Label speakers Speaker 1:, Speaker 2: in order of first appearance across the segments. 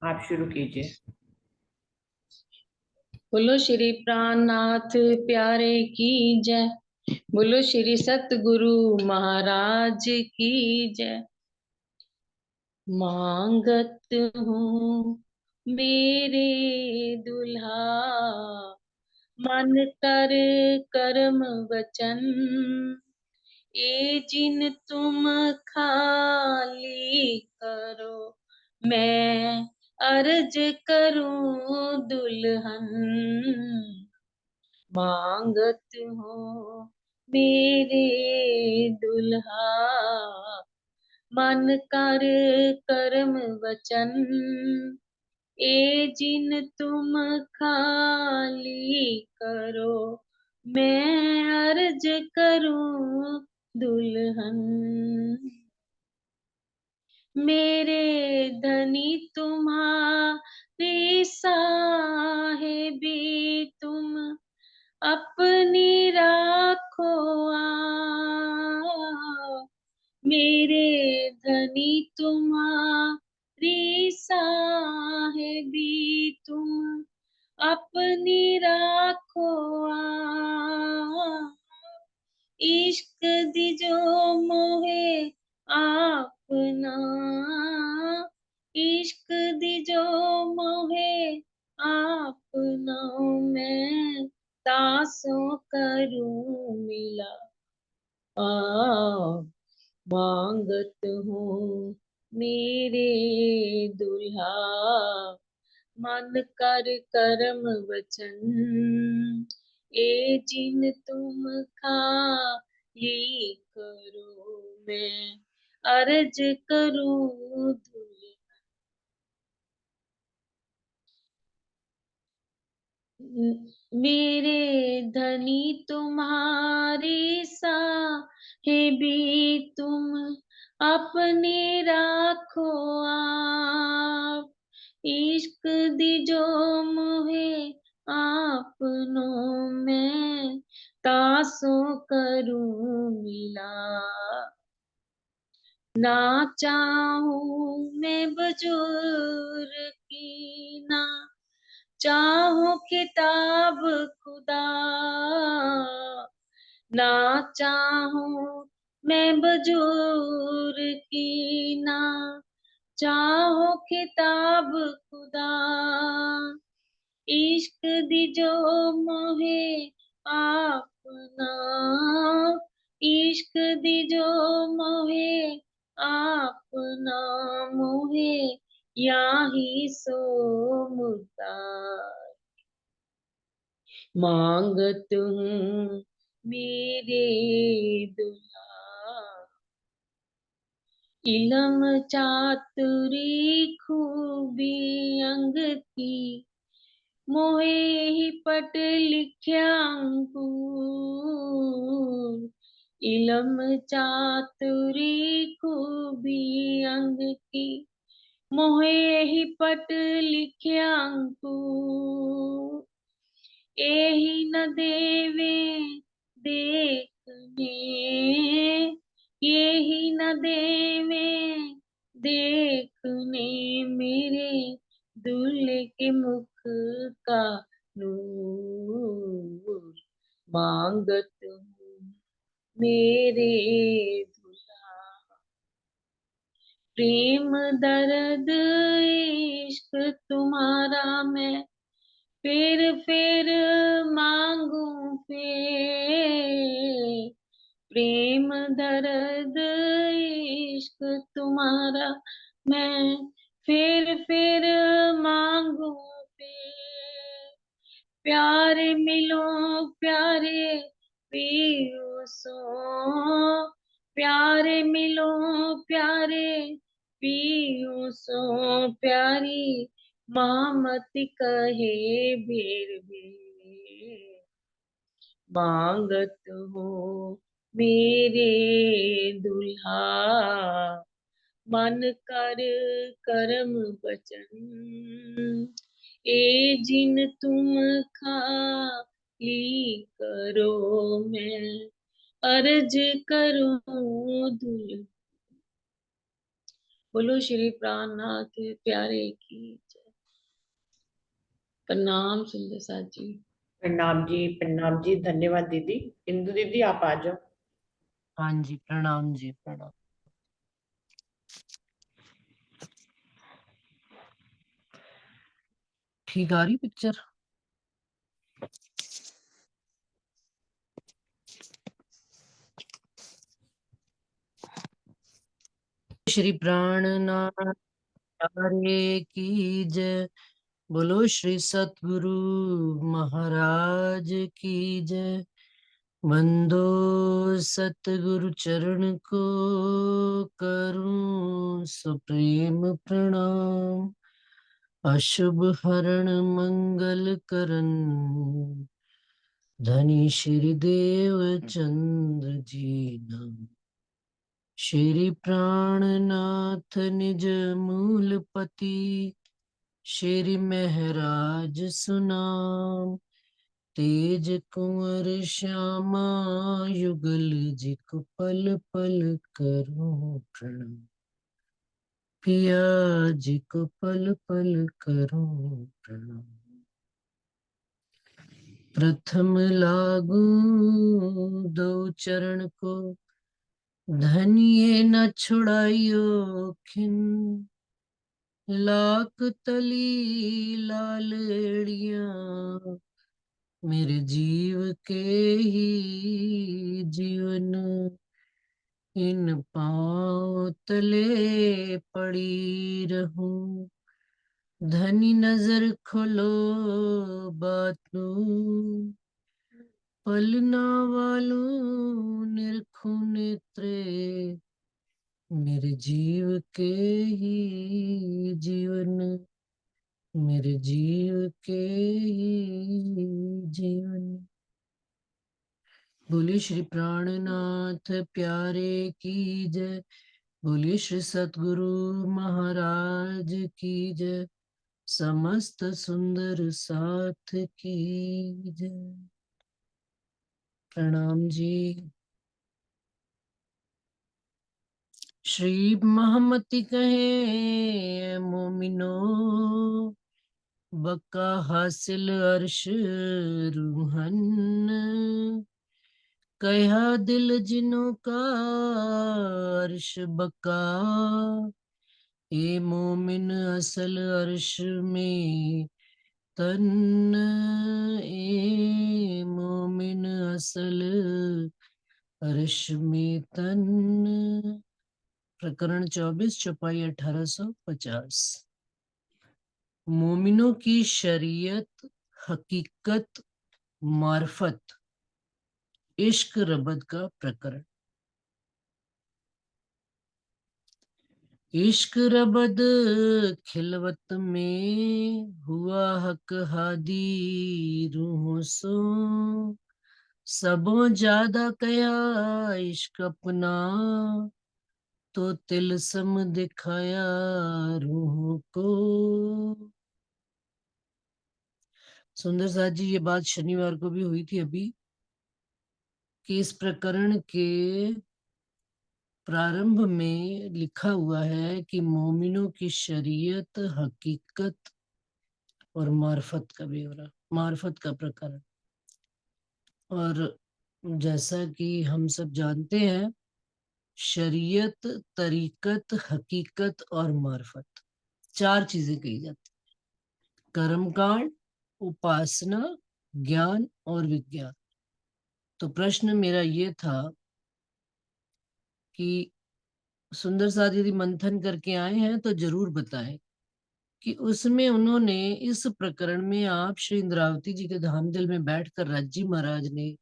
Speaker 1: आप शुरू कीजिए।
Speaker 2: बोलो श्री प्राणनाथ प्यारे की जय। बोलो श्री सतगुरु महाराज की जय। मांगत हूँ मेरे दुल्हा, मन कर कर्म वचन, ये जिन तुम खाली करो, मैं अर्ज करूं दुल्हन। मांगत हो मेरे दुल्हा, मन कर कर्म वचन, ए जिन तुम खाली करो, मैं अर्ज करूं दुल्हन। मेरे धनी तुम्हारी साहेबी तुम अपनी राखो आप। मेरे धनी तुम्हारी साहेबी तुम अपनी राखो आप। इश्क दिजो मोहे आपना, इश्क दिजो मोहे आपना, मैं तासों करूं मिला आ। मांगत हूँ मेरे दुल्हा, मन कर कर्म वचन, ए जिन तुम खाली करो, मैं अर्ज करूं मेरे धनी तुम्हारी साहेबी तुम अपने राखो आप। इश्क दिजो मोहे आपनों में, तासों करूं मिला। ना चाहूं मैं बुजुर्ग की, ना चाहो किताब खुदा, ना चाहूं मैं बजूर की, ना चाहो किताब खुदा। इश्क दिजो मोहे आपना, इश्क दिजो मोहे आपना, मोहे याही सो मुर्दा। मांगत हूँ मेरे दुल्हा, इलम चातुरी खूबी अंग की, मोहे ही पट लिख्या अंकुर। इलम चातुरी खूबी अंग की, मोहे ही पट लिख्या अंकुर। एही न देवे देखने, यही न देवे देखने, मेरे दूल्हे के मुख का नूर। मांगत हूँ मेरे दूल्हा, प्रेम दर्द इश्क तुम्हारा मैं फिर मांगू फिर। प्रेम दर्द इश्क तुम्हारा मैं फिर मांगू फिर। प्यारे मिलो प्यारे पियो सो, प्यारे मिलो प्यारे पियो सो, प्यारी मामती कहे भीर भीर। मांगत हो मेरे दुल्हा, मन कर कर्म वचन, ए जिन तुम खाली करो, मैं अर्ज करूं दुल्हा। बोलो श्री प्राणनाथ प्यारे की जय। प्रणाम सुंदर साथ जी।
Speaker 1: प्रणाम जी, प्रणाम जी। धन्यवाद दीदी। इंदु दीदी आप आ जाओ।
Speaker 3: हाँ जी, प्रणाम जी, प्रणाम। ठीक आ रही पिक्चर? श्री प्राणनाथ प्यारे की जय। बोलो श्री सतगुरु महाराज की जय। बंदो सतगुरु चरण को करूं सुप्रेम प्रणाम। अशुभ हरण मंगल करन धनी श्री देव चंद्र जी नाम। श्री प्राणनाथ निज मूलपति श्री महराज सुनाम। तेज कुंवर श्यामा युगल जिक पल पल करूं प्रणाम। पिया जिक पल पल करूं प्रणाम। प्रथम लागू दो चरण को धनिये न छुड़ाइयो खिन। लाख तली लाल एड़ियां मेरे जीव के ही जीवन। इन पांव तले पड़ी रहूं। धनी नजर खोलो बातू पलना वालों निरखू नेत्रे मेरे जीव के ही जीवन। मेरे जीव के ही जीवन। बोलिए श्री प्राणनाथ प्यारे की जय। बोलिए श्री सतगुरु महाराज की जय। समस्त सुंदर साथ की जय। प्रणाम जी। श्री महमति कहे मोमिनो बका हासिल अर्श रूहन। कहा दिल जिनों का अर्श बका ए मोमिन असल अर्श में तन। ए मोमिन असल अर्श में तन। प्रकरण 24 चौपाई 1850। मोमिनों की शरीयत हकीकत मार्फत इश्क रबद का प्रकरण। इश्क रबद खिलवत में हुआ हक हादी रूहों सो। सबों ज्यादा कया इश्क अपना तो तिलसम दिखाया रूहों को। सुंदर साथ जी, ये बात शनिवार को भी हुई थी अभी कि इस प्रकरण के प्रारंभ में लिखा हुआ है कि मोमिनों की शरीयत हकीकत और मार्फत का ब्यौरा, मार्फत का प्रकरण। और जैसा कि हम सब जानते हैं, शरीयत, तरीकत, हकीकत और मार्फत, चार चीजें कही जाती। कर्मकांड, उपासना, ज्ञान और विज्ञान। तो प्रश्न मेरा ये था कि सुंदर साथ यदि मंथन करके आए हैं तो जरूर बताएं कि उसमें उन्होंने इस प्रकरण में आप श्री इंद्रावती जी के धामदिल में बैठकर राजी महाराज ने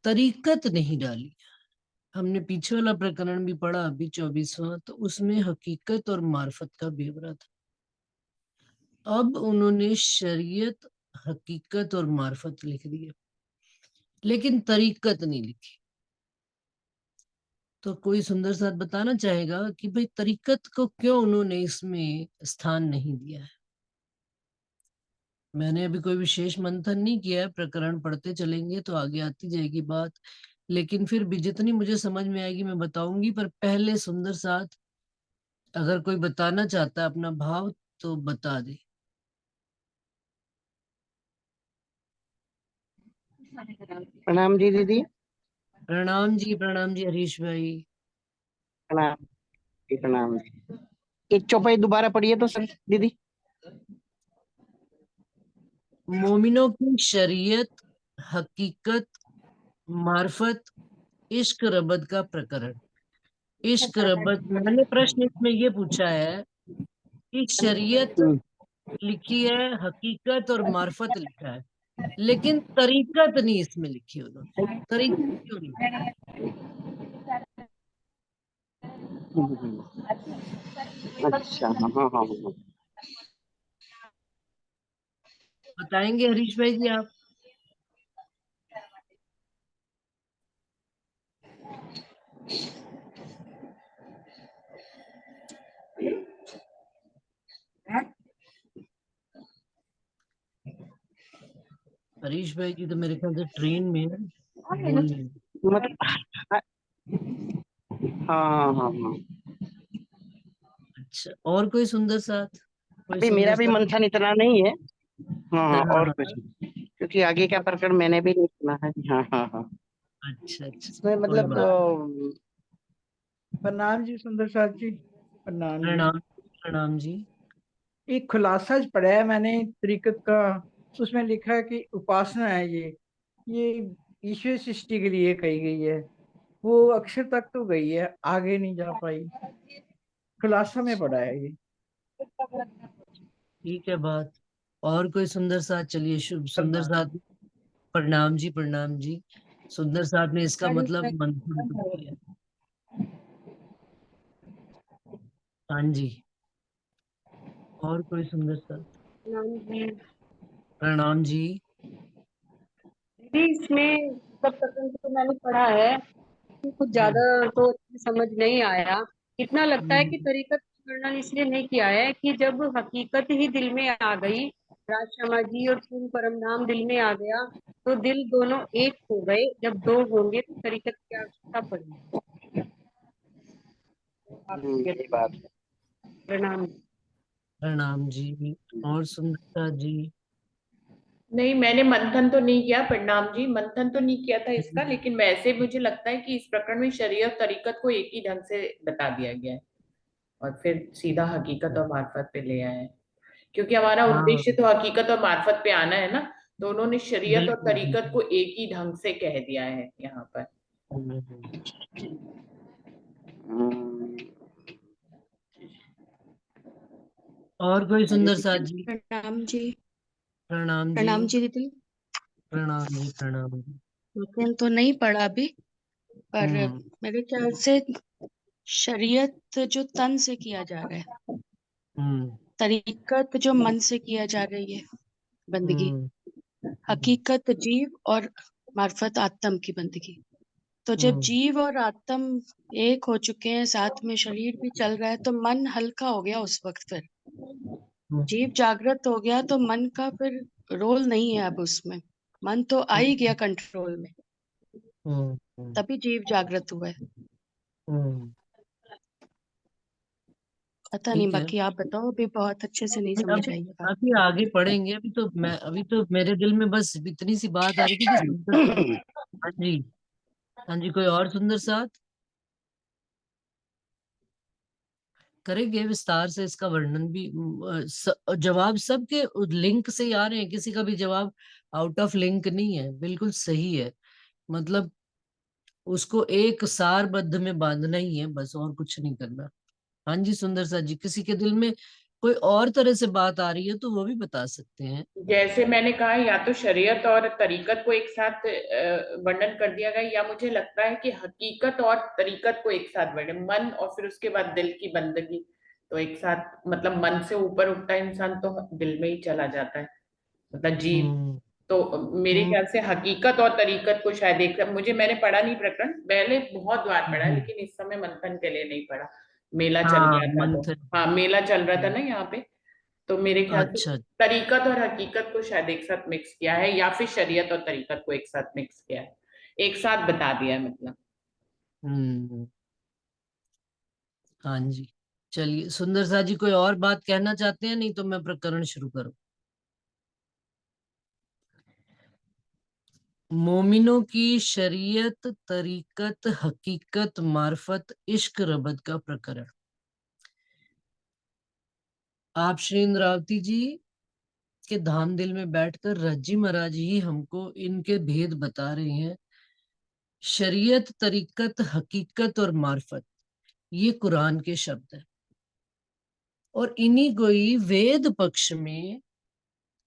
Speaker 3: तरीकत नहीं डाली। हमने पीछे वाला प्रकरण भी पढ़ा अभी 24वां, तो उसमें हकीकत और मार्फत का ब्यौरा था। अब उन्होंने शरीयत, हकीकत और मार्फत लिख दिया, लेकिन तरीकत नहीं लिखी। तो कोई सुंदर साथ बताना चाहेगा कि भाई तरीकत को क्यों उन्होंने इसमें स्थान नहीं दिया है? मैंने अभी कोई विशेष मंथन नहीं किया है, प्रकरण पढ़ते चलेंगे तो आगे आती जाएगी बात। लेकिन फिर भी जितनी मुझे समझ में आएगी मैं बताऊंगी, पर पहले सुंदर साथ अगर कोई बताना चाहता है अपना भाव तो बता दे।
Speaker 4: प्रणाम जी दीदी।
Speaker 3: प्रणाम जी हरीश भाई।
Speaker 4: प्रणाम जी, प्रणाम जी। एक चौपाई दोबारा पढ़िए तो सर दीदी।
Speaker 3: मोमिनों की शरीयत, हकीकत, मार्फत, इश्क रबत का प्रकरण। इश्क रबत, मैंने प्रश्न इसमें ये पूछा है कि शरीयत
Speaker 4: हम्म,
Speaker 3: लिखी है, हकीकत और मार्फत लिखा है, लेकिन तरीकत नहीं इसमें लिखी उन्होंने। तरीकत क्यों नहीं?
Speaker 4: अच्छा, हाँ हाँ हाँ हाँ।
Speaker 3: बताएंगे हरीश भाई जी आप? हरीश भाई जी तो मेरे ख्याल से ट्रेन में है, बोल नहीं।
Speaker 4: मतलब हाँ हाँ हाँ हाँ।
Speaker 3: अच्छा, और कोई सुंदर साथ, कोई
Speaker 4: अभी
Speaker 3: सुंदर
Speaker 4: मेरा भी
Speaker 3: साथ?
Speaker 4: मंथन इतना नहीं है। हाँ
Speaker 3: हाँ
Speaker 4: हाँ,
Speaker 3: हाँ
Speaker 4: और
Speaker 3: हाँ।
Speaker 4: कुछ नहीं, क्योंकि आगे का प्रकरण मैंने भी नहीं सुना है। हाँ हाँ हाँ।
Speaker 3: अच्छा अच्छा,
Speaker 4: इसमें
Speaker 3: कोई
Speaker 4: मतलब
Speaker 3: बात।
Speaker 5: प्रणाम जी सुंदर साथ जी। प्रणाम जी।
Speaker 3: प्रणाम जी।
Speaker 5: एक खुलासा पढ़ा है मैंने तरीकत का। उसमें लिखा है कि उपासना है ये ईश्वर सृष्टि के लिए कही गई है। वो अक्षर तक तो गई है, आगे नहीं जा पाई। खुलासा में पढ़ा है ये।
Speaker 3: ठीक है बात। और कोई सुंदर साथ? चलिए, शुभ सुंदर
Speaker 5: प्रणाम।
Speaker 3: साथ। प्रणाम जी, प्रणाम जी। सुंदर साथ ने इसका मतलब मंथन तो किया। हाँ जी, और कोई सुंदर साथ?
Speaker 6: नाम है।
Speaker 3: प्रणाम जी।
Speaker 6: दीदी इसमें सब प्रकरण तो मैंने पढ़ा है, कुछ
Speaker 3: हम्म,
Speaker 6: ज्यादा तो समझ नहीं आया। इतना लगता है कि
Speaker 3: हम्म,
Speaker 6: तरीकत का वर्णन इसलिए नहीं किया है कि जब हकीकत ही दिल में आ गई, राज समाजी और पूर्ण परम धाम दिल में आ गया, तो दिल दोनों एक हो गए। जब दो होंगे तो तरीकत की आवश्यकता पड़ेगी। आप
Speaker 4: यही बात है।
Speaker 6: प्रणाम।
Speaker 3: प्रणाम जी। और सुंदर साथ जी?
Speaker 1: नहीं, मैंने मंथन तो नहीं किया, प्रणाम जी, मंथन तो नहीं किया था इसका, लेकिन वैसे मुझे लगता है कि इस प्रकरण में शरीयत और तरीकत को एक ही ढंग से बता दिया गया है और फिर सीधा हकीकत और मार्फत पे ले आए हैं, क्योंकि हमारा
Speaker 3: हाँ,
Speaker 1: उद्देश्य तो हकीकत और मार्फत पे आना है ना। तो उन्होंने शरीयत और
Speaker 3: बिल्कुल
Speaker 1: तरीकत
Speaker 3: बिल्कुल।
Speaker 1: को एक ही ढंग से कह दिया है यहाँ पर।
Speaker 3: हम्म।
Speaker 4: हम्म,
Speaker 3: और कोई सुंदर साथ जी?
Speaker 7: प्रणाम जी।
Speaker 3: प्रणाम जी।
Speaker 7: प्रणाम जी दीदी।
Speaker 3: प्रणाम जी, प्रणाम जी।
Speaker 7: लेकिन तो नहीं पढ़ा अभी, पर
Speaker 3: हम्म,
Speaker 7: मेरे ख्याल से शरीयत जो तन से किया जा रहा है,
Speaker 3: हम्म,
Speaker 7: तरीकत जो मन से किया जा रही है बंदगी,
Speaker 3: हम्म,
Speaker 7: हकीकत जीव और मार्फत आत्म की बंदगी। तो जब
Speaker 3: हम्म,
Speaker 7: जीव और आत्म एक हो चुके हैं, साथ में शरीर भी चल रहा है, तो मन हल्का हो गया उस वक्त। फिर
Speaker 3: हम्म,
Speaker 7: जीव जागृत हो गया तो मन का फिर रोल नहीं है अब उसमें। मन तो आ ही गया कंट्रोल में,
Speaker 3: हम्म, हम्म,
Speaker 7: तभी जीव जागृत हुआ है।
Speaker 3: हम्म।
Speaker 7: पता नहीं,
Speaker 3: ठीक है।
Speaker 7: बाकी आप बताओ, अभी बहुत अच्छे से नहीं
Speaker 3: अब
Speaker 7: समझ आई है बात।
Speaker 3: अभी आगे पढ़ेंगे। अभी तो मेरे दिल में बस इतनी सी बात आ रही थी कि सुंदर साथ। हाँ जी। हाँ जी, कोई और सुंदर साथ? करेंगे विस्तार से इसका वर्णन भी। जवाब सबके लिंक से ही आ रहे हैं, किसी का भी जवाब आउट ऑफ लिंक नहीं है, बिल्कुल सही है। मतलब उसको एक सारबद्ध में बांधना ही है बस, और कुछ नहीं करना। हाँ जी सुंदर साथ जी, किसी के दिल में कोई और तरह से बात आ रही है तो वो भी बता सकते हैं।
Speaker 1: जैसे मैंने कहा, या तो शरीयत और तरीकत को एक साथ वर्णन कर दिया गया, या मुझे लगता है कि हकीकत और तरीकत को एक साथ वर्णन, मन और फिर उसके बाद दिल की बंदगी, तो एक साथ, मतलब मन से ऊपर उठता इंसान तो दिल में ही चला जाता है, मतलब जीव।
Speaker 3: हम्म,
Speaker 1: तो मेरे
Speaker 3: हम्म,
Speaker 1: ख्याल से हकीकत और तरीकत को शायद एक, मैंने पढ़ा नहीं प्रकरण, पहले बहुत बार पढ़ा है,
Speaker 3: हम्म।
Speaker 1: लेकिन इस समय मंथन के लिए नहीं पढ़ा। मेला चल
Speaker 3: हाँ,
Speaker 1: रहा था तो,
Speaker 3: मंथन।
Speaker 1: हाँ मेला चल रहा था ना यहाँ पे, तो मेरे ख्याल से
Speaker 3: अच्छा।
Speaker 1: तरीकत और हकीकत को शायद एक साथ मिक्स किया है, या फिर शरीयत और तरीकत को एक साथ मिक्स किया है। एक साथ बता दिया मतलब।
Speaker 3: हम्म। हाँ जी, चलिए सुंदर सा जी कोई और बात कहना चाहते हैं? नहीं तो मैं प्रकरण शुरू करूं। मोमिनों की शरीयत, तरीकत, हकीकत, मार्फत, इश्क, रबत का प्रकरण। आप श्री इंद्रावती जी के धाम दिल में बैठकर रज्जी महाराज ही हमको इनके भेद बता रहे हैं। शरीयत, तरीकत, हकीकत और मार्फत, ये कुरान के शब्द है, और इन्हीं को ही वेद पक्ष में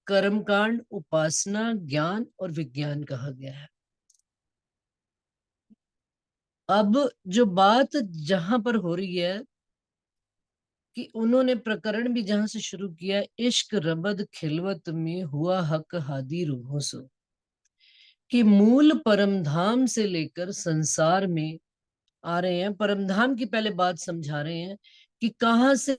Speaker 3: कर्मकांड, उपासना, ज्ञान और विज्ञान कहा गया है। अब जो बात जहां पर हो रही है कि उन्होंने प्रकरण भी जहां से शुरू किया, इश्क रबद खिलवत में हुआ हक हादी रूहों सो, कि मूल परमधाम से लेकर संसार में आ रहे हैं। परमधाम की पहले बात समझा रहे हैं कि कहाँ से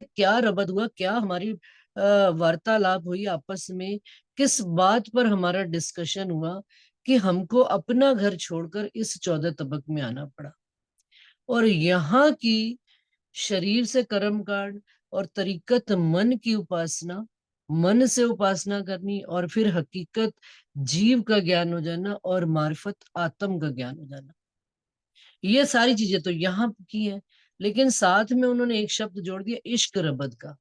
Speaker 3: क्या रबद हुआ, क्या हमारी वार्तालाप हुई आपस में, किस बात पर हमारा डिस्कशन हुआ कि हमको अपना घर छोड़कर इस 14 तबक में आना पड़ा। और यहाँ की शरीर से कर्म कांड और तरीकत मन की उपासना, मन से उपासना करनी, और फिर हकीकत जीव का ज्ञान हो जाना, और मार्फत आत्म का ज्ञान हो जाना, ये सारी चीजें तो यहाँ की है। लेकिन साथ में उन्होंने एक शब्द जोड़ दिया, इश्क रबद का।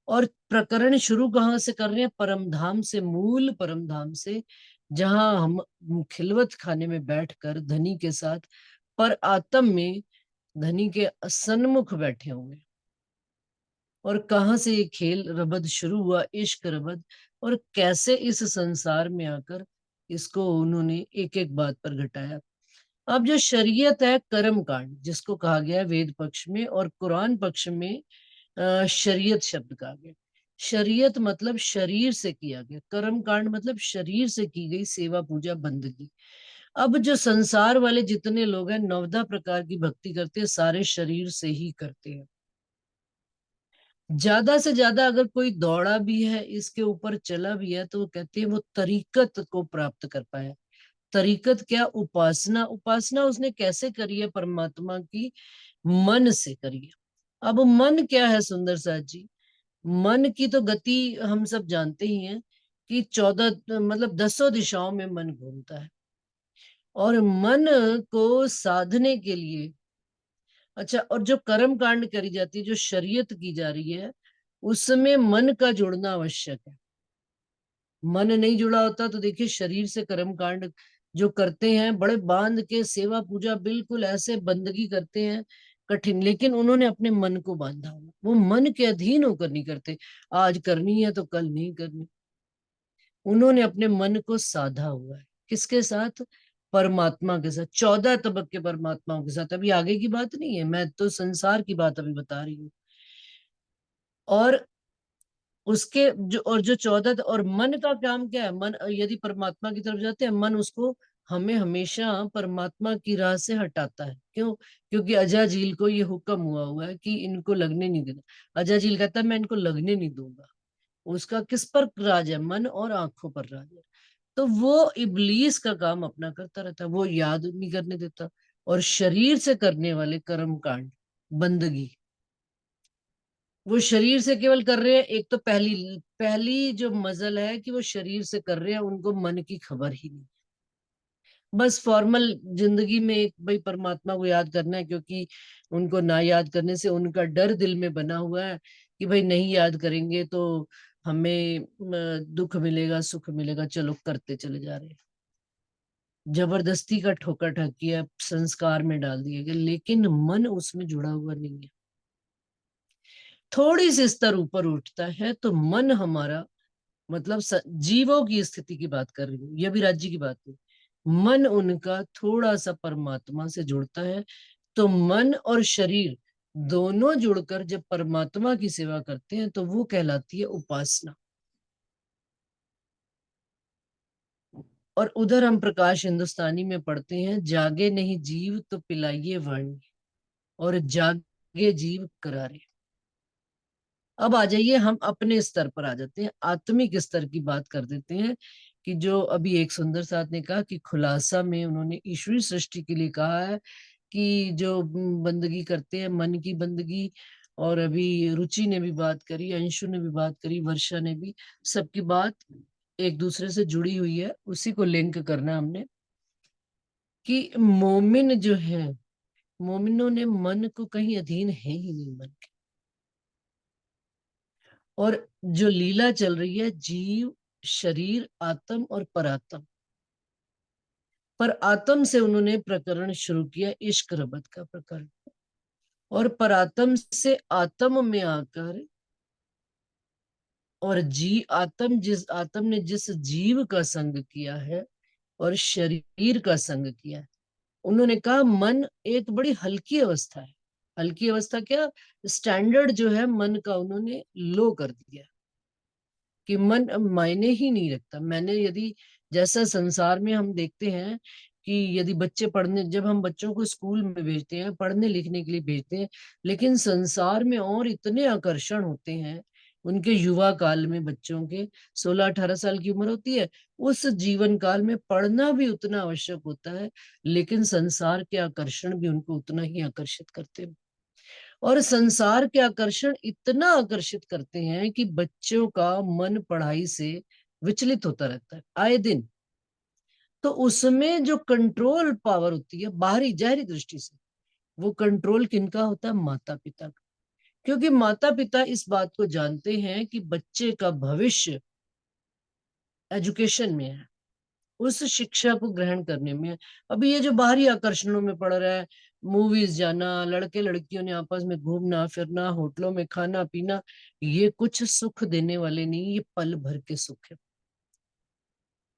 Speaker 3: और प्रकरण शुरू कहाँ से कर रहे हैं? परमधाम से, मूल परमधाम से, जहां हम खिलवत खाने में बैठकर धनी के साथ पर आत्म में धनी के सन्मुख बैठे हुए। और कहाँ से ये खेल रबद शुरू हुआ, इश्क रबद, और कैसे इस संसार में आकर इसको उन्होंने एक एक बात पर घटाया। अब जो शरीयत है, कर्म कांड जिसको कहा गया है वेद पक्ष में, और कुरान पक्ष में शरीयत शब्द कहा गया। शरीयत मतलब शरीर से किया गया, कर्म कांड मतलब शरीर से की गई सेवा, पूजा, बंदगी। अब जो संसार वाले जितने लोग हैं, 9 प्रकार की भक्ति करते हैं, सारे शरीर से ही करते हैं। ज्यादा से ज्यादा अगर कोई दौड़ा भी है, इसके ऊपर चला भी है, तो वो कहते हैं वो तरीकत को प्राप्त कर पाया। तरीकत क्या? उपासना। उपासना उसने कैसे करी है? परमात्मा की मन से करी है। अब मन क्या है सुंदर साथ जी? मन की तो गति हम सब जानते ही हैं कि 14 मतलब 10 दिशाओं में मन घूमता है। और मन को साधने के लिए, अच्छा, और जो कर्म कांड करी जाती है, जो शरीयत की जा रही है, उसमें मन का जुड़ना आवश्यक है। मन नहीं जुड़ा होता तो देखिए शरीर से कर्म कांड जो करते हैं, बड़े बांध के सेवा पूजा बिल्कुल ऐसे बंदगी करते हैं कठिन, लेकिन उन्होंने अपने मन को बांधा हुआ, वो मन के अधीन होकर नहीं करते। आज करनी है तो कल नहीं करनी। उन्होंने अपने मन को साधा हुआ है, किसके साथ? परमात्मा के साथ, 14 तबक के परमात्माओं के साथ। अभी आगे की बात नहीं है, मैं तो संसार की बात अभी बता रही हूँ। और उसके जो, और जो 14, और मन का काम क्या है? मन यदि परमात्मा की तरफ जाते हैं, मन उसको हमें हमेशा परमात्मा की राह से हटाता है। क्यों? क्योंकि अजाजील को ये हुक्म हुआ है कि इनको लगने नहीं देना। अजाजील कहता है मैं इनको लगने नहीं दूंगा। उसका किस पर राज है? मन और आंखों पर राज है। तो वो इब्लीस का काम अपना करता रहता है, वो याद नहीं करने देता। और शरीर से करने वाले कर्म कांड, बंदगी, वो शरीर से केवल कर रहे हैं। एक तो पहली पहली जो मजल है कि वो शरीर से कर रहे हैं, उनको मन की खबर ही नहीं। बस फॉर्मल जिंदगी में एक भाई परमात्मा को याद करना है, क्योंकि उनको ना याद करने से उनका डर दिल में बना हुआ है कि भाई नहीं याद करेंगे तो हमें दुख मिलेगा, सुख मिलेगा, चलो करते चले जा रहे हैं। जबरदस्ती का ठोका ठकिया संस्कार में डाल दिए गए, लेकिन मन उसमें जुड़ा हुआ नहीं है। थोड़ी सी स्तर ऊपर उठता है तो मन हमारा, मतलब जीवों की स्थिति की बात कर रही हूँ, ये भी राज्य की बात नहीं। मन उनका थोड़ा सा परमात्मा से जुड़ता है, तो मन और शरीर दोनों जुड़कर जब परमात्मा की सेवा करते हैं तो वो कहलाती है उपासना। और उधर हम प्रकाश हिंदुस्तानी में पढ़ते हैं, जागे नहीं जीव तो पिलाइए वाणी, और जागे जीव करारे। अब आ जाइए, हम अपने स्तर पर आ जाते हैं, आत्मिक स्तर की बात कर देते हैं कि जो अभी एक सुंदर साथ ने कहा कि खुलासा में उन्होंने ईश्वरीय सृष्टि के लिए कहा है कि जो बंदगी करते हैं मन की बंदगी, और अभी रुचि ने भी बात करी, अंशु ने भी बात करी, वर्षा ने भी, सबकी बात एक दूसरे से जुड़ी हुई है, उसी को लिंक करना हमने कि मोमिन जो है, मोमिनों ने मन को कहीं अधीन है ही नहीं मन के। और जो लीला चल रही है जीव, शरीर, आत्म और परात्म, पर आत्म से उन्होंने प्रकरण शुरू किया इश्क रबत का प्रकरण, और परात्म से आत्म में आकर, और आत्म ने जिस जीव का संग किया है और शरीर का संग किया है, उन्होंने कहा मन एक बड़ी हल्की अवस्था है। हल्की अवस्था क्या, स्टैंडर्ड जो है मन का उन्होंने लो कर दिया कि मन मायने ही नहीं रखता। मैंने यदि जैसा संसार में हम देखते हैं कि यदि बच्चे पढ़ने, जब हम बच्चों को स्कूल में भेजते हैं, पढ़ने लिखने के लिए भेजते हैं, लेकिन संसार में और इतने आकर्षण होते हैं उनके युवा काल में, बच्चों के 16-18 साल की उम्र होती है, उस जीवन काल में पढ़ना भी उतना आवश्यक होता है, लेकिन संसार के आकर्षण भी उनको उतना ही आकर्षित करते हैं। और संसार के आकर्षण इतना आकर्षित करते हैं कि बच्चों का मन पढ़ाई से विचलित होता रहता है आए दिन। तो उसमें जो कंट्रोल पावर होती है बाहरी जाहरी दृष्टि से, वो कंट्रोल किनका होता है, माता पिता का। क्योंकि माता पिता इस बात को जानते हैं कि बच्चे का भविष्य एजुकेशन में है, उस शिक्षा को ग्रहण करने में। अभी ये जो बाहरी आकर्षणों में पड़ रहा है, मूवीज जाना, लड़के लड़कियों ने आपस में घूमना फिरना, होटलों में खाना पीना, ये कुछ सुख देने वाले नहीं, ये पल भर के सुख है।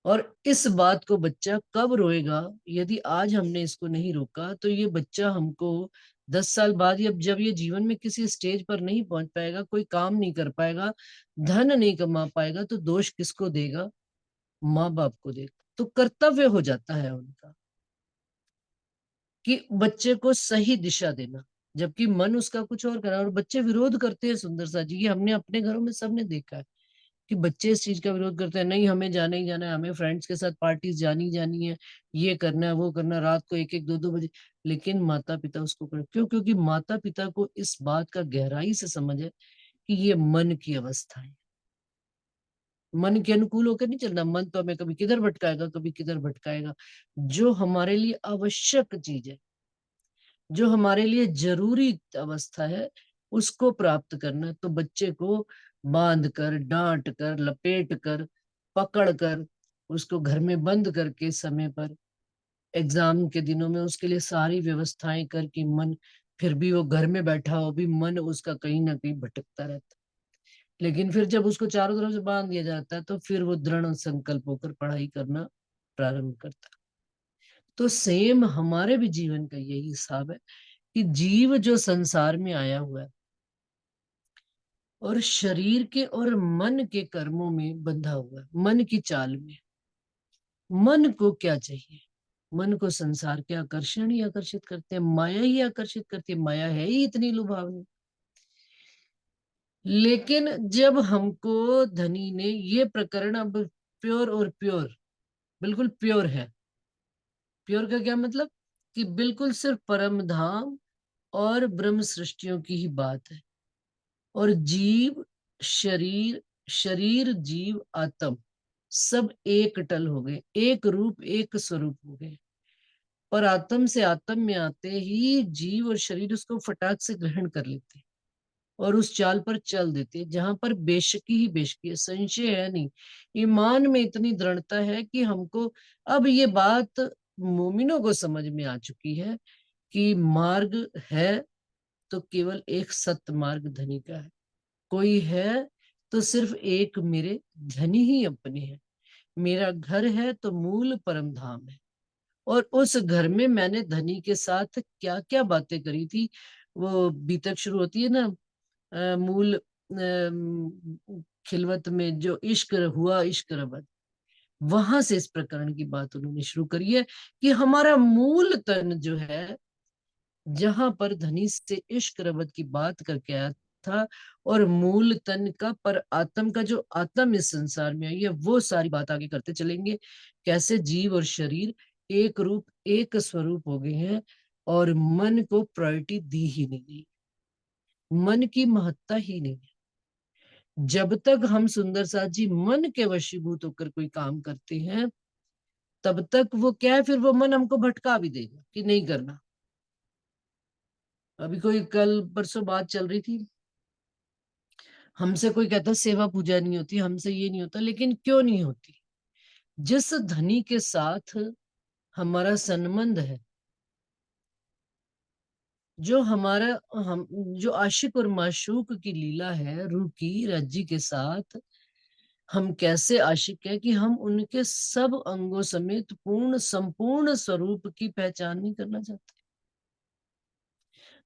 Speaker 3: और इस बात को बच्चा कब रोएगा, यदि आज हमने इसको नहीं रोका तो ये बच्चा हमको 10 साल बाद, या जब ये जीवन में किसी स्टेज पर नहीं पहुंच पाएगा, कोई काम नहीं कर पाएगा, धन नहीं कमा पाएगा, तो दोष किसको देगा, माँ बाप को देगा। तो कर्तव्य हो जाता है उनका कि बच्चे को सही दिशा देना, जबकि मन उसका कुछ और कर रहा है। और बच्चे विरोध करते हैं सुंदर सा जी, ये हमने अपने घरों में सबने देखा है कि बच्चे इस चीज का विरोध करते हैं, नहीं हमें जाना ही जाना है, हमें फ्रेंड्स के साथ पार्टीज जानी जानी है, ये करना है वो करना है, रात को 1-1, 2-2 बजे। लेकिन माता पिता उसको कर क्यों, क्योंकि माता पिता को इस बात का गहराई से समझ है कि ये मन की अवस्था है, मन के अनुकूल होकर नहीं चलना। मन तो हमें कभी किधर भटकाएगा, कभी किधर भटकाएगा। जो हमारे लिए आवश्यक चीज है, जो हमारे लिए जरूरी अवस्था है, उसको प्राप्त करना। तो बच्चे को बांध कर, डांट कर, लपेट कर, पकड़ कर, उसको घर में बंद करके समय पर एग्जाम के दिनों में उसके लिए सारी व्यवस्थाएं कर कि मन, फिर भी वो घर में बैठा हो भी मन उसका कहीं ना कहीं भटकता रहता। लेकिन फिर जब उसको चारों तरफ से बांध दिया जाता है तो फिर वो दृढ़ संकल्प होकर पढ़ाई करना प्रारंभ करता है। तो सेम हमारे भी जीवन का यही हिसाब है कि जीव जो संसार में आया हुआ है और शरीर के और मन के कर्मों में बंधा हुआ है, मन की चाल में। मन को क्या चाहिए, मन को संसार के आकर्षण ही आकर्षित करते हैं, माया ही आकर्षित करती है, माया है ही इतनी लुभावनी। लेकिन जब हमको धनी ने ये प्रकरण, अब प्योर और प्योर, बिल्कुल प्योर है। प्योर का क्या मतलब कि बिल्कुल सिर्फ परम धाम और ब्रह्म सृष्टियों की ही बात है। और जीव, शरीर, शरीर जीव आत्म सब एक टल हो गए, एक रूप एक स्वरूप हो गए। और आत्म से आत्म में आते ही जीव और शरीर उसको फटाक से ग्रहण कर लेते और उस चाल पर चल देते, जहां पर बेशकी ही बेशकी है, संशय है नहीं। ईमान में इतनी दृढ़ता है कि हमको अब ये बात मोमिनों को समझ में आ चुकी है कि मार्ग है तो केवल एक सत्य मार्ग धनी का है। कोई है तो सिर्फ एक मेरे धनी ही अपने हैं। मेरा घर है तो मूल परम धाम है। और उस घर में मैंने धनी के साथ क्या क्या बातें करी थी, वो बीतक शुरू होती है ना, मूल खिलवत में जो इश्क हुआ, इश्क रबत, वहां से इस प्रकरण की बात उन्होंने शुरू करी है कि हमारा मूल तन जो है, जहां पर धनी से इश्क रबत की बात करके आया था, और मूल तन का पर आत्म का जो आत्म इस संसार में आई है, वो सारी बात आगे करते चलेंगे। कैसे जीव और शरीर एक रूप एक स्वरूप हो गए हैं और मन को प्रायोरिटी दी ही नहीं गई, मन की महत्ता ही नहीं है। जब तक हम सुंदर साथ जी मन के वशीभूत होकर कोई काम करते हैं, तब तक वो क्या है, फिर वो मन हमको भटका भी देगा कि नहीं करना। अभी कोई कल परसों बात चल रही थी, हमसे कोई कहता सेवा पूजा नहीं होती, हमसे ये नहीं होता, लेकिन क्यों नहीं होती? जिस धनी के साथ हमारा संबंध है, जो हमारा हम जो आशिक और माशूक की लीला है रूह की रज्जी के साथ, हम कैसे आशिक है कि हम उनके सब अंगों समेत पूर्ण संपूर्ण स्वरूप की पहचान नहीं करना चाहते।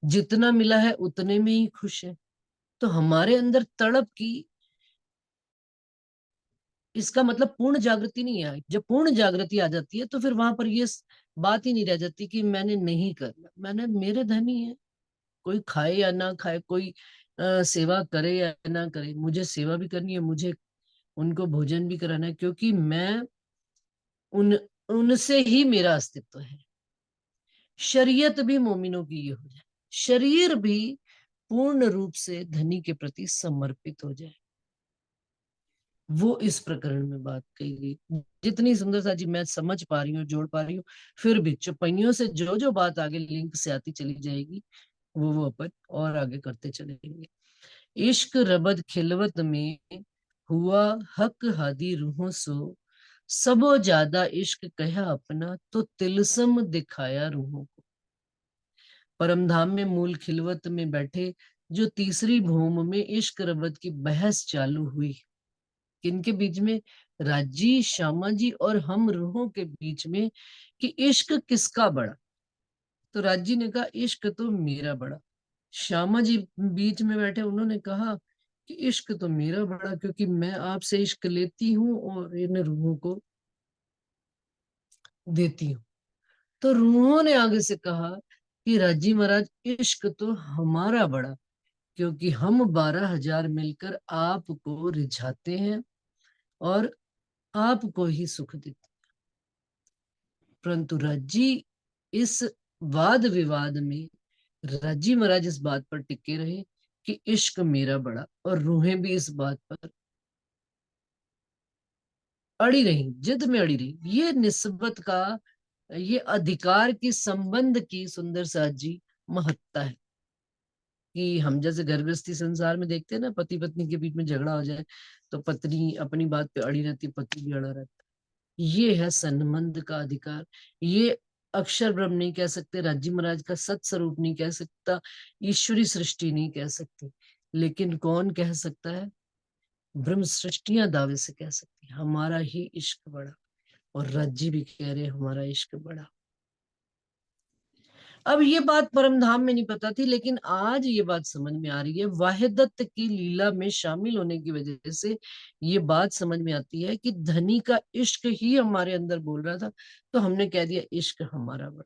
Speaker 3: जितना मिला है उतने में ही खुश है। तो हमारे अंदर तड़प की, इसका मतलब पूर्ण जागृति नहीं है। जब पूर्ण जागृति आ जाती है तो फिर वहां पर ये बात ही नहीं रह जाती कि मैंने नहीं करना, मैंने, मेरे धनी है, कोई खाए या ना खाए, कोई सेवा करे या ना करे, मुझे सेवा भी करनी है, मुझे उनको भोजन भी कराना है, क्योंकि मैं उन उनसे ही मेरा अस्तित्व है। शरीयत भी मोमिनों की ये हो जाए, शरीर भी पूर्ण रूप से धनी के प्रति समर्पित हो जाए। वो इस प्रकरण में बात कही गई। जितनी सुंदर सा जी मैं समझ पा रही हूँ, जोड़ पा रही हूँ, फिर भी चौपाइयों से जो जो बात आगे लिंक से आती चली जाएगी, वो अपन और आगे करते चलेंगे। इश्क रबद खिलवत में हुआ हक हादी रूहों सो, सबो ज्यादा इश्क कहा अपना तो तिलसम दिखाया रूहों को। परमधाम में मूल खिलवत में बैठे जो तीसरी भूम में इश्क रबद की बहस चालू हुई, किनके बीच में? राजी, श्यामा जी और हम रूहों के बीच में, कि इश्क किसका बड़ा। तो राजी ने कहा इश्क तो मेरा बड़ा। श्यामा जी बीच में बैठे, उन्होंने कहा कि इश्क तो मेरा बड़ा, क्योंकि मैं आपसे इश्क लेती हूँ और इन रूहों को देती हूँ। तो रूहों ने आगे से कहा कि राजी महाराज इश्क तो हमारा बड़ा, क्योंकि हम 12,000 मिलकर आपको रिझाते हैं और आपको ही सुख देते। परंतु राजी इस वाद विवाद में, राजी महाराज इस बात पर टिके रहे कि इश्क मेरा बड़ा, और रूहें भी इस बात पर अड़ी रही, जिद में अड़ी रही। ये निस्बत का, ये अधिकार की, संबंध की सुंदर साथ जी महत्ता है। कि हम जैसे घर गृहस्थी संसार में देखते हैं ना, पति पत्नी के बीच में झगड़ा हो जाए तो पत्नी अपनी बात पे अड़ी रहती, पति भी अड़ा रहता। ये है संबंध का अधिकार। ये अक्षर ब्रह्म नहीं कह सकते, राजी महाराज का सत स्वरूप नहीं कह सकता, ईश्वरी सृष्टि नहीं कह सकती, लेकिन कौन कह सकता है? ब्रह्म सृष्टियां दावे से कह सकती है हमारा ही इश्क बड़ा, और राजी भी कह रहे हमारा इश्क बड़ा। अब ये बात परमधाम में नहीं पता थी, लेकिन आज ये बात समझ में आ रही है। वाहिदत की लीला में शामिल होने की वजह से ये बात समझ में आती है कि धनी का इश्क ही हमारे अंदर बोल रहा था, तो हमने कह दिया इश्क हमारा बड़ा।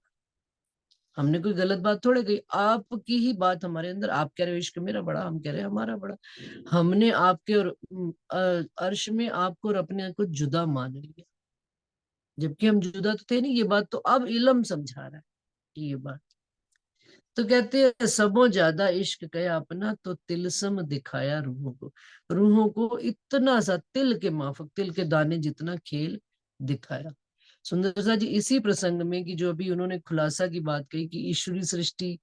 Speaker 3: हमने कोई गलत बात थोड़े कही, आपकी ही बात हमारे अंदर, आप कह रहे हो इश्क मेरा बड़ा, हम कह रहे हैं हमारा बड़ा। हमने आपके और अर्श में आपको और अपने को जुदा मान लिया, जबकि हम जुदा तो थे नहीं। ये बात तो अब इल्म समझा रहा है ये बात। तो कहते हैं सबों ज्यादा इश्क कया अपना तो तिलसम दिखाया रूहों को। रूहों को इतना सा तिल के माफक, तिल के दाने जितना खेल दिखाया। सुंदर सा जी इसी प्रसंग में, कि जो अभी उन्होंने खुलासा की बात कही कि ईश्वरी सृष्टि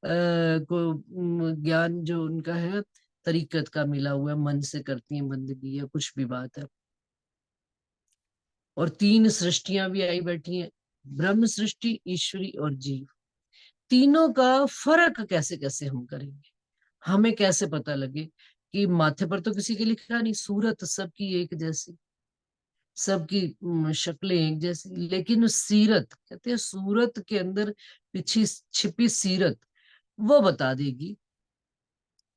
Speaker 3: को ज्ञान जो उनका है तरीकत का मिला हुआ है, मन से करती है बंदगी या कुछ भी बात है, और 3 सृष्टियां भी आई बैठी हैं, ब्रह्म सृष्टि, ईश्वरी और जीव। तीनों का फर्क कैसे कैसे हम करेंगे? हमें कैसे पता लगे कि माथे पर तो किसी के लिखा नहीं, सूरत सबकी एक जैसी, सबकी शक्लें एक जैसी, लेकिन सीरत, कहते हैं सूरत के अंदर पीछे छिपी सीरत वो बता देगी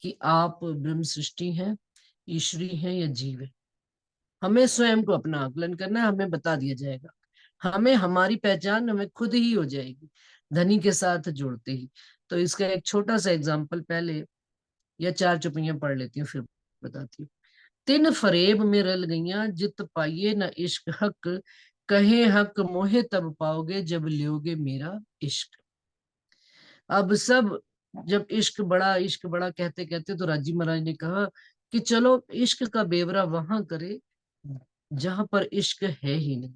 Speaker 3: कि आप ब्रह्म सृष्टि हैं, ईश्वरी हैं या जीव है। हमें स्वयं को अपना आकलन करना है, हमें बता दिया जाएगा। हमें हमारी पहचान हमें खुद ही हो जाएगी धनी के साथ जोड़ते ही। तो इसका एक छोटा सा एग्जाम्पल पहले या 4 चौपाइयां पढ़ लेती हूँ फिर बताती हूँ। तिन फरेब में रल गईयां जित पाइये न इश्क हक, कहे हक मोहे तब पाओगे जब लियोगे मेरा इश्क। अब सब जब इश्क बड़ा कहते कहते तो राजी महाराज ने कहा कि चलो इश्क का बेवरा वहां करे जहां पर इश्क है ही नहीं,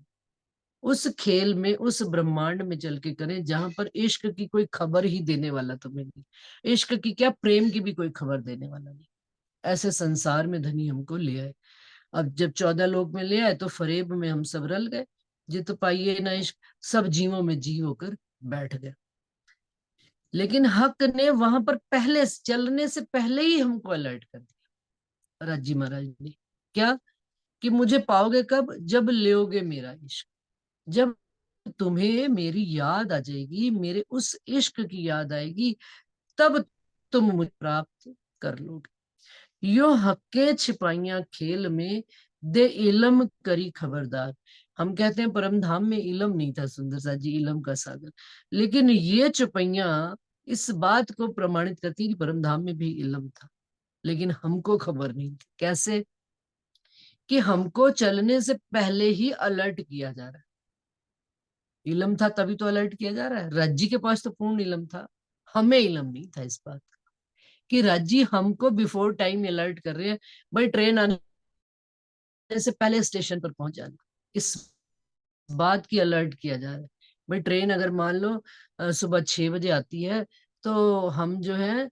Speaker 3: उस खेल में उस ब्रह्मांड में चल के करें जहां पर इश्क की कोई खबर ही देने वाला तुम्हें नहीं, इश्क की क्या प्रेम की भी कोई खबर देने वाला नहीं। ऐसे संसार में धनी हमको ले आए। अब जब 14 लोक में ले आए तो फरेब में हम सब रल गए, जित पाइये ना इश्क, सब जीवों में जी होकर बैठ गए। लेकिन हक ने वहां पर पहले चलने से पहले ही हमको अलर्ट कर दिया, राजी महाराज ने। क्या? कि मुझे पाओगे कब? जब लेोगे मेरा इश्क, जब तुम्हें मेरी याद आ जाएगी, मेरे उस इश्क की याद आएगी, तब तुम मुझे प्राप्त कर लोगे। यो हक्के छिपाइयां खेल में दे इलम करी खबरदार। हम कहते हैं परम धाम में इलम नहीं था सुंदर सा जी, इलम का सागर, लेकिन ये चौपाइयां इस बात को प्रमाणित करती कि परम धाम में भी इलम था, लेकिन हमको खबर नहीं थी। कैसे? कि हमको चलने से पहले ही अलर्ट किया जा रहा है। इलम था तभी तो अलर्ट किया जा रहा है। राज्य के पास तो पूर्ण इलम था, हमें इलम नहीं था इस बात का कि राज्य हमको बिफोर टाइम अलर्ट कर रहे हैं, भाई ट्रेन आने से पहले स्टेशन पर पहुंच जाना, इस बात की अलर्ट किया जा रहा है। भाई ट्रेन अगर मान लो सुबह 6 बजे आती है तो हम जो है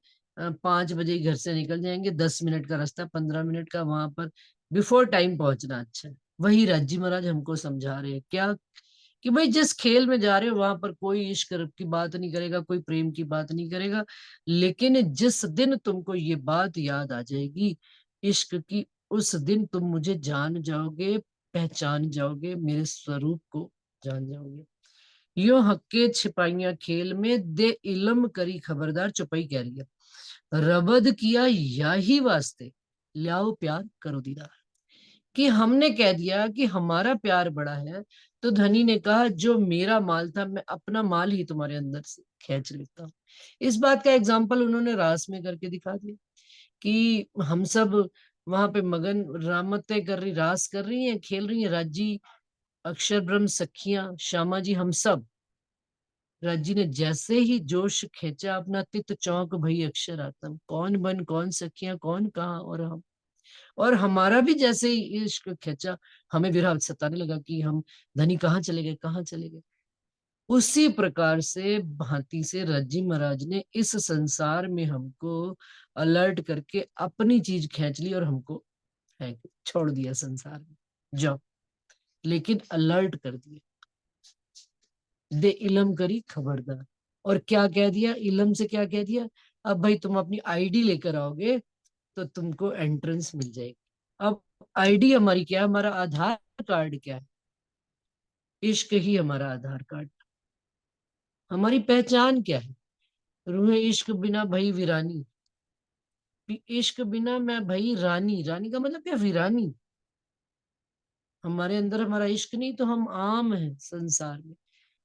Speaker 3: 5 बजे घर से निकल जाएंगे, 10 मिनट का रास्ता, 15 मिनट का, वहां पर बिफोर टाइम पहुंचना अच्छा है। वही राज्य महाराज हमको समझा रहे हैं क्या? कि भाई जिस खेल में जा रहे हो वहां पर कोई इश्क की बात नहीं करेगा, कोई प्रेम की बात नहीं करेगा, लेकिन जिस दिन तुमको ये बात याद आ जाएगी इश्क की, उस दिन तुम मुझे जान जाओगे, पहचान जाओगे, मेरे स्वरूप को जान जाओगे। यो हक्के छिपाइयां खेल में दे इलम करी खबरदार। चौपाई कह रही है, रबद किया या ही वास्ते लियाओ प्यार करो दीदार। कि हमने कह दिया कि हमारा प्यार बड़ा है, तो धनी ने कहा जो मेरा माल था मैं अपना माल ही तुम्हारे अंदर से खींच लेता हूँ। इस बात का एग्जाम्पल उन्होंने रास में करके दिखा दिया कि हम सब वहां पे मगन रामते कर रही, रास कर रही हैं, खेल रही हैं, राजी, अक्षर ब्रह्म, सखियां, श्यामा जी, हम सब। राजी ने जैसे ही जोश खींचा अपना, तित चौंक भई अक्षर आत्म, कौन बन कौन सखियां, कौन कहाँ और हम। और हमारा भी जैसे ही इश्क खींचा, हमें विरह सताने लगा कि हम धनी कहाँ चले गए, कहाँ चले गए। उसी प्रकार से भांति से रज्जी महाराज ने इस संसार में हमको अलर्ट करके अपनी चीज खींच ली और हमको छोड़ दिया संसार में, जाओ, लेकिन अलर्ट कर दिया, दे इलम करी खबरदार। और क्या कह दिया? इलम से क्या कह दिया? अब भाई तुम अपनी आईडी लेकर आओगे तो तुमको एंट्रेंस मिल जाएगी। अब आईडी हमारी क्या है? हमारा आधार कार्ड क्या है? इश्क ही हमारा आधार कार्ड। हमारी पहचान क्या है? रूहे इश्क बिना भई वीरानी, इश्क बिना मैं भई रानी। रानी का मतलब क्या? वीरानी। हमारे अंदर हमारा इश्क नहीं तो हम आम हैं संसार में।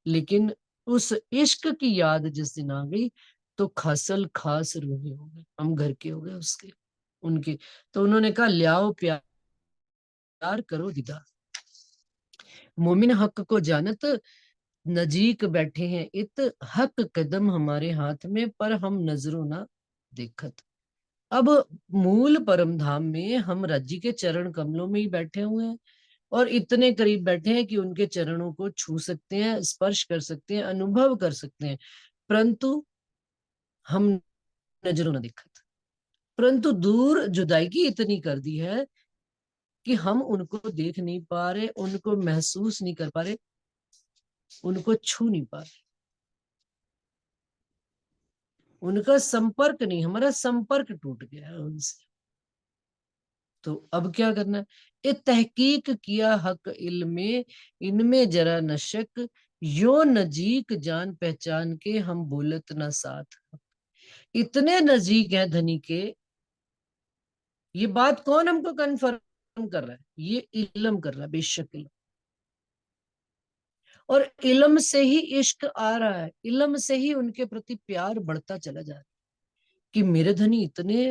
Speaker 3: लेकिन उस इश्क की याद जिस दिन आ गई तो खासल खास रूहे हो गए, हम घर के हो गए उसके, उनके। तो उन्होंने कहा लियाओ प्यार करो दीदार। मोमिन हक को जानत नजीक बैठे हैं इत, हक कदम हमारे हाथ में पर हम नजरों ना देखत। अब मूल परम धाम में हम राज्य के चरण कमलों में ही बैठे हुए हैं और इतने करीब बैठे हैं कि उनके चरणों को छू सकते हैं, स्पर्श कर सकते हैं, अनुभव कर सकते हैं, परंतु हम नजरों न देखत। परंतु दूर जुदाई की इतनी कर दी है कि हम उनको देख नहीं पा रहे, उनको महसूस नहीं कर पा रहे, उनको छू नहीं पा रहे, उनका संपर्क नहीं, हमारा संपर्क टूट गया है उनसे। तो अब क्या करना है? ये तहकीक किया हक इल्मे इनमें जरा न शक, यो नजीक जान पहचान के हम बोलत ना साथ। इतने नजीक है धनी के, ये बात कौन हमको कन्फर्म कर रहा है? ये इल्म कर रहा है, बेशक इल्म। और इल्म से ही इश्क आ रहा है, इल्म से ही उनके प्रति प्यार बढ़ता चला जा रहा है। कि मेरे धनी इतने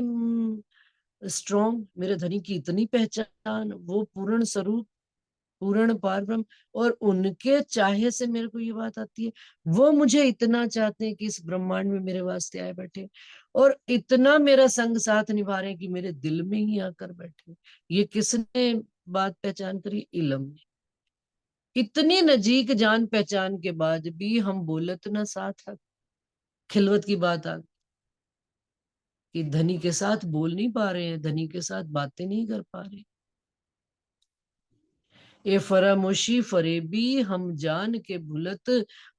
Speaker 3: स्ट्रॉन्ग, मेरे धनी की इतनी पहचान, वो पूर्ण स्वरूप, पूर्ण पारब्रह्म, और उनके चाहे से मेरे को ये बात आती है, वो मुझे इतना चाहते हैं कि इस ब्रह्मांड में मेरे वास्ते आए बैठे, और इतना मेरा संग साथ निभा रहे हैं कि मेरे दिल में ही आकर बैठे। ये किसने बात पहचान करी? इलम ने। इतनी नजीक जान पहचान के बाद भी हम बोलत ना साथ है। खिलवत की बात आ गई कि धनी के साथ बोल नहीं पा रहे हैं, धनी के साथ बातें नहीं कर पा रहे। ए फरामोशी फरेबी हम जान के भूलत,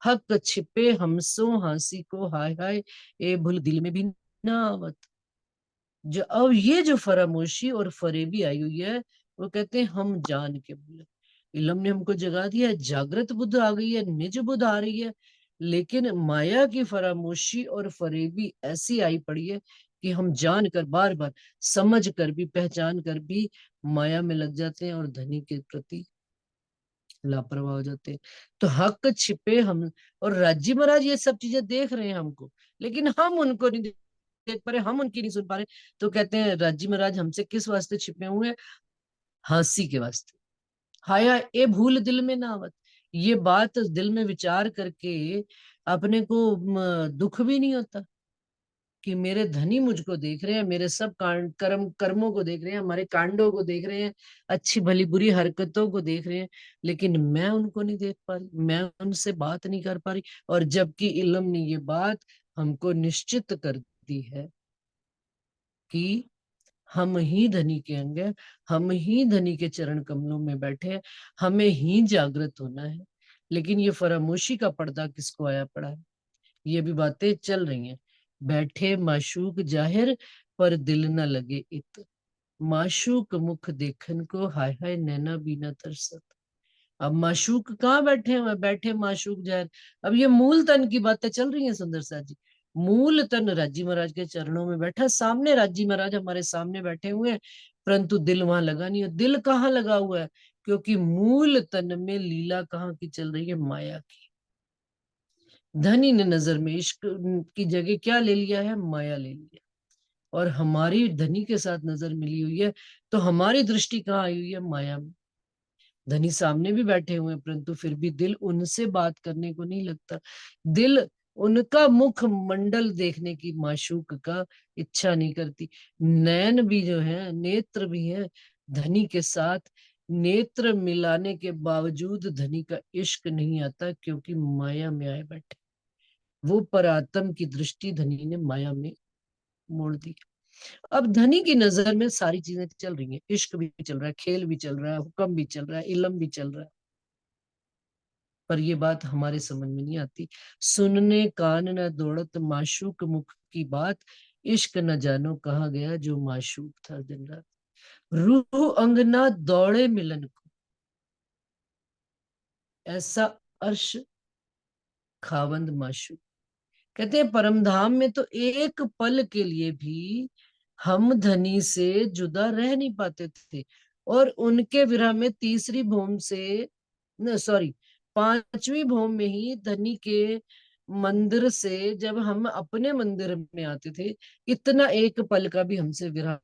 Speaker 3: हक छिपे हमसो हंसी को हाय हाय, ए भूल दिल में भी ना आवत। जो अब ये जो फरामोशी और फरेबी आई हुई है, वो कहते हैं हम जान के भूलत। इलम ने हमको जगा दिया है, जागृत बुद्ध आ गई है, निज बुद्ध आ रही है, लेकिन माया की फरामोशी और फरेबी ऐसी आई पड़ी है कि हम जान कर, बार बार समझ कर भी, पहचान कर भी माया में लग जाते हैं और धनी के प्रति लापरवाह हो जाते हैं। तो हक छिपे हम, और राज्य महाराज ये सब चीजें देख रहे हैं हमको, लेकिन हम उनको नहीं देख पा रहे, हम उनकी नहीं सुन पा रहे। तो कहते हैं राज्य महाराज हमसे किस वास्ते छिपे हुए हैं? हंसी के वास्ते। हाया ए भूल दिल में ना आवत। ये बात दिल में विचार करके अपने को दुख भी नहीं होता कि मेरे धनी मुझको देख रहे हैं, मेरे सब कर्मों को देख रहे हैं, हमारे कांडों को देख रहे हैं, अच्छी भली बुरी हरकतों को देख रहे हैं, लेकिन मैं उनको नहीं देख पा रही, मैं उनसे बात नहीं कर पा रही। और जबकि इल्म ने ये बात हमको निश्चित कर दी है कि हम ही धनी के अंग हैं, हम ही धनी के चरण कमलों में बैठे हैं, हमें ही जागृत होना है। लेकिन ये फरामोशी का पर्दा किसको आया पड़ा है? ये भी बातें चल रही हैं। बैठे माशूक जाहिर, पर दिल न लगे इत, माशूक मुख देखन को हाय हाय नैना बीना तरसत। अब माशूक कहाँ बैठे हैं? बैठे माशूक जाहिर। अब ये मूल तन की बातें चल रही हैं सुंदर सा जी। मूल तन राजी महाराज के चरणों में बैठा, सामने राजी महाराज हमारे सामने बैठे हुए हैं, परंतु दिल वहां लगा नहीं है। दिल कहाँ लगा हुआ है? क्योंकि मूल तन में लीला कहाँ की चल रही है? माया की। धनी ने नजर में इश्क की जगह क्या ले लिया है? माया ले लिया। और हमारी धनी के साथ नजर मिली हुई है, तो हमारी दृष्टि कहाँ आई हुई है? माया में। धनी सामने भी बैठे हुए हैं, परंतु फिर भी दिल उनसे बात करने को नहीं लगता। दिल उनका मुख मंडल देखने की माशूक का इच्छा नहीं करती। नैन भी जो है, नेत्र भी है धनी के साथ, नेत्र मिलाने के बावजूद धनी का इश्क नहीं आता, क्योंकि माया में आए बैठे। वो परात्म की दृष्टि धनी ने माया में मोड़ दी। अब धनी की नजर में सारी चीजें चल रही हैं, इश्क भी चल रहा है, खेल भी चल रहा है, हुक्म भी चल रहा है, इल्म भी चल रहा है, पर ये बात हमारे समझ में नहीं आती। सुनने कान न दौड़त माशूक मुख की बात, इश्क न जानो कहाँ गया जो माशूक था दिन रात। रूह अंग ना दौड़े मिलन को, ऐसा अर्श खावंद माशूक। कहते हैं परम धाम में तो एक पल के लिए भी हम धनी से जुदा रह नहीं पाते थे, और उनके विरह में तीसरी भूम से, न सॉरी, पांचवी भूम में ही धनी के मंदिर से जब हम अपने मंदिर में आते थे, इतना एक पल का भी हमसे विरह